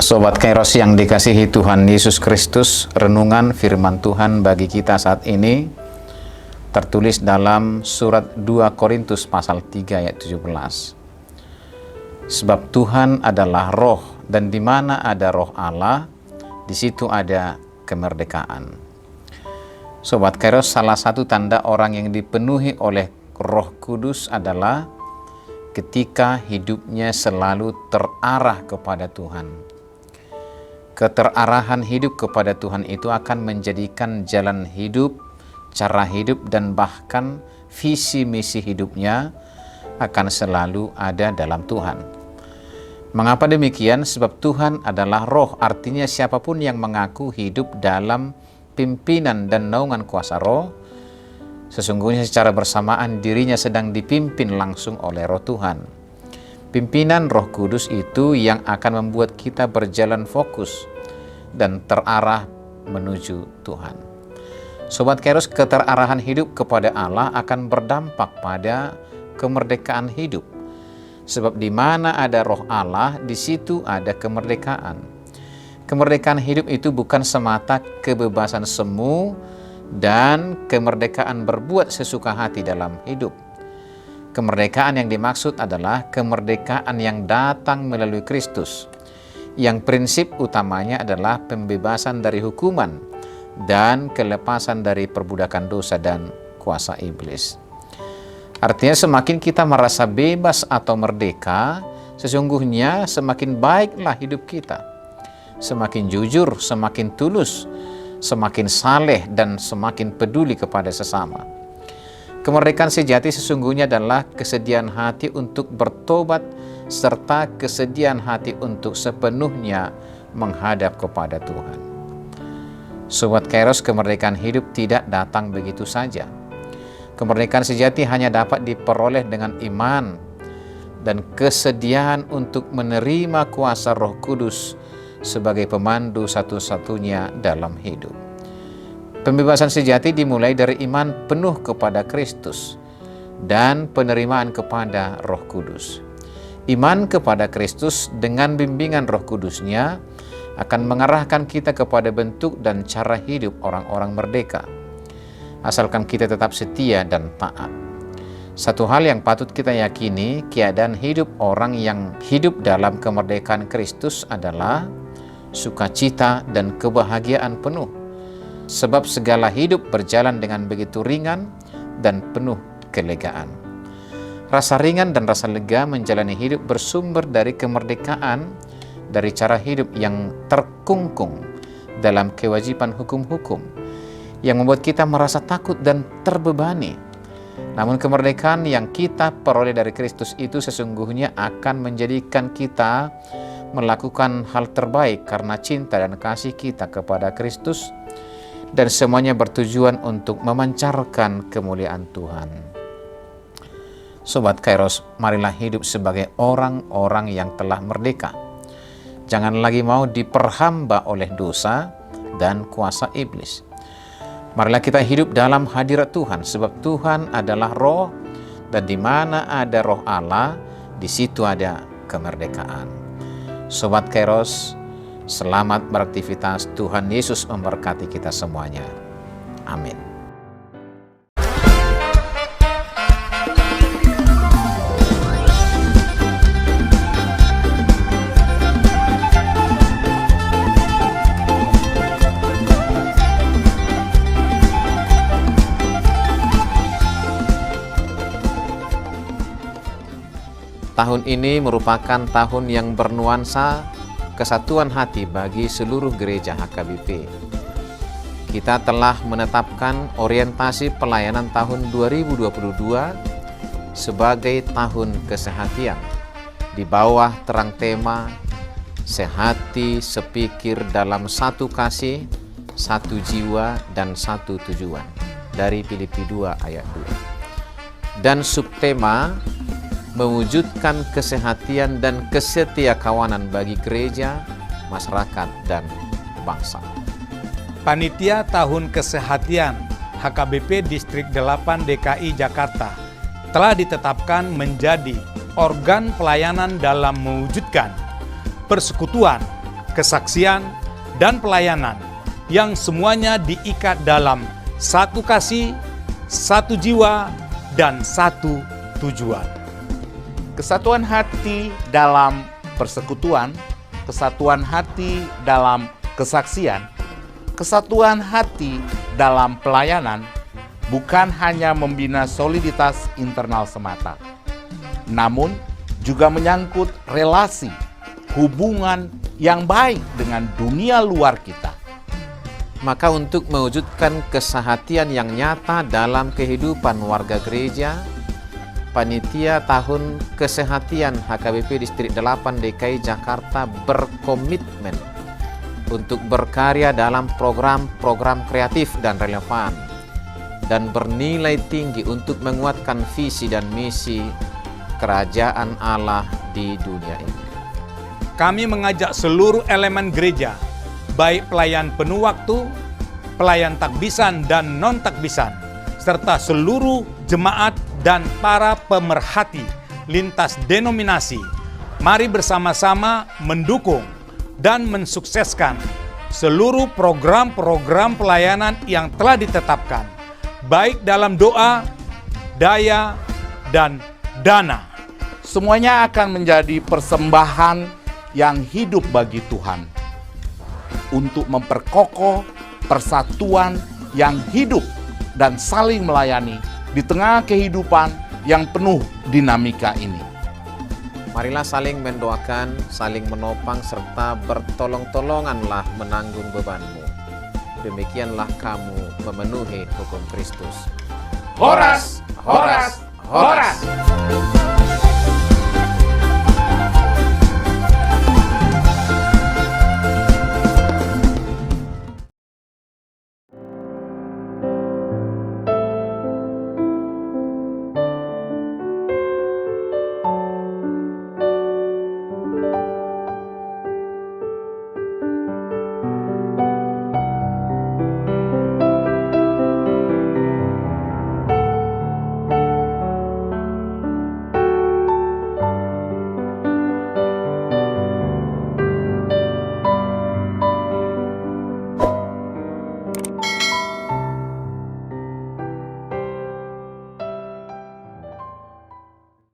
Sobat Kairos yang dikasihi Tuhan Yesus Kristus, renungan firman Tuhan bagi kita saat ini tertulis dalam surat 2 Korintus pasal 3 ayat 17. Sebab Tuhan adalah roh, dan di mana ada roh Allah, di situ ada kemerdekaan. Sobat Kairos, salah satu tanda orang yang dipenuhi oleh Roh Kudus adalah ketika hidupnya selalu terarah kepada Tuhan. Keterarahan hidup kepada Tuhan itu akan menjadikan jalan hidup, cara hidup, dan bahkan visi misi hidupnya akan selalu ada dalam Tuhan. Mengapa demikian? Sebab Tuhan adalah roh, artinya siapapun yang mengaku hidup dalam pimpinan dan naungan kuasa roh, sesungguhnya secara bersamaan dirinya sedang dipimpin langsung oleh roh Tuhan. Pimpinan Roh Kudus itu yang akan membuat kita berjalan fokus dan terarah menuju Tuhan. Sobat Kairos, keterarahan hidup kepada Allah akan berdampak pada kemerdekaan hidup. Sebab di mana ada roh Allah, di situ ada kemerdekaan. Kemerdekaan hidup itu bukan semata kebebasan semu dan kemerdekaan berbuat sesuka hati dalam hidup. Kemerdekaan yang dimaksud adalah kemerdekaan yang datang melalui Kristus, yang prinsip utamanya adalah pembebasan dari hukuman dan kelepasan dari perbudakan dosa dan kuasa iblis. Artinya semakin kita merasa bebas atau merdeka, sesungguhnya semakin baiklah hidup kita. Semakin jujur, semakin tulus, semakin saleh, dan semakin peduli kepada sesama. Kemerdekaan sejati sesungguhnya adalah kesediaan hati untuk bertobat serta kesediaan hati untuk sepenuhnya menghadap kepada Tuhan. Sobat Kairos, kemerdekaan hidup tidak datang begitu saja. Kemerdekaan sejati hanya dapat diperoleh dengan iman dan kesediaan untuk menerima kuasa Roh Kudus sebagai pemandu satu-satunya dalam hidup. Pembebasan sejati dimulai dari iman penuh kepada Kristus dan penerimaan kepada Roh Kudus. Iman kepada Kristus dengan bimbingan Roh Kudusnya akan mengarahkan kita kepada bentuk dan cara hidup orang-orang merdeka, asalkan kita tetap setia dan taat. Satu hal yang patut kita yakini, keadaan hidup orang yang hidup dalam kemerdekaan Kristus adalah sukacita dan kebahagiaan penuh. Sebab segala hidup berjalan dengan begitu ringan dan penuh kelegaan. Rasa ringan dan rasa lega menjalani hidup bersumber dari kemerdekaan, dari cara hidup yang terkungkung dalam kewajiban hukum-hukum, yang membuat kita merasa takut dan terbebani. Namun kemerdekaan yang kita peroleh dari Kristus itu sesungguhnya akan menjadikan kita melakukan hal terbaik karena cinta dan kasih kita kepada Kristus, dan semuanya bertujuan untuk memancarkan kemuliaan Tuhan. Sobat Kairos, marilah hidup sebagai orang-orang yang telah merdeka. Jangan lagi mau diperhamba oleh dosa dan kuasa iblis. Marilah kita hidup dalam hadirat Tuhan, sebab Tuhan adalah roh, dan di mana ada roh Allah, di situ ada kemerdekaan. Sobat Kairos, selamat beraktivitas. Tuhan Yesus memberkati kita semuanya. Amin. Tahun ini merupakan tahun yang bernuansa kesatuan hati bagi seluruh gereja HKBP. Kita telah menetapkan orientasi pelayanan tahun 2022 sebagai tahun kesehatian di bawah terang tema sehati sepikir dalam satu kasih, satu jiwa, dan satu tujuan dari Filipi 2 ayat 2. Dan subtema mewujudkan kesehatian dan kesetiakawanan bagi gereja, masyarakat, dan bangsa. Panitia Tahun Kesehatian HKBP Distrik 8 DKI Jakarta telah ditetapkan menjadi organ pelayanan dalam mewujudkan persekutuan kesaksian, dan pelayanan yang semuanya diikat dalam satu kasih, satu jiwa, dan satu tujuan. Kesatuan hati dalam persekutuan, kesatuan hati dalam kesaksian, kesatuan hati dalam pelayanan bukan hanya membina soliditas internal semata, namun juga menyangkut relasi, hubungan yang baik dengan dunia luar kita. Maka untuk mewujudkan kesehatian yang nyata dalam kehidupan warga gereja, Panitia Tahun Kesehatian HKBP Distrik 8 DKI Jakarta berkomitmen untuk berkarya dalam program-program kreatif dan relevan dan bernilai tinggi untuk menguatkan visi dan misi Kerajaan Allah di dunia ini. Kami mengajak seluruh elemen gereja, baik pelayan penuh waktu, pelayan takbisan dan non-takbisan, serta seluruh jemaat dan para pemerhati lintas denominasi, mari bersama-sama mendukung dan mensukseskan seluruh program-program pelayanan yang telah ditetapkan, baik dalam doa, daya, dan dana. Semuanya akan menjadi persembahan yang hidup bagi Tuhan untuk memperkokoh persatuan yang hidup dan saling melayani di tengah kehidupan yang penuh dinamika ini. Marilah saling mendoakan, saling menopang, serta bertolong-tolonganlah menanggung bebanmu. Demikianlah kamu memenuhi hukum Kristus. Horas, horas, horas!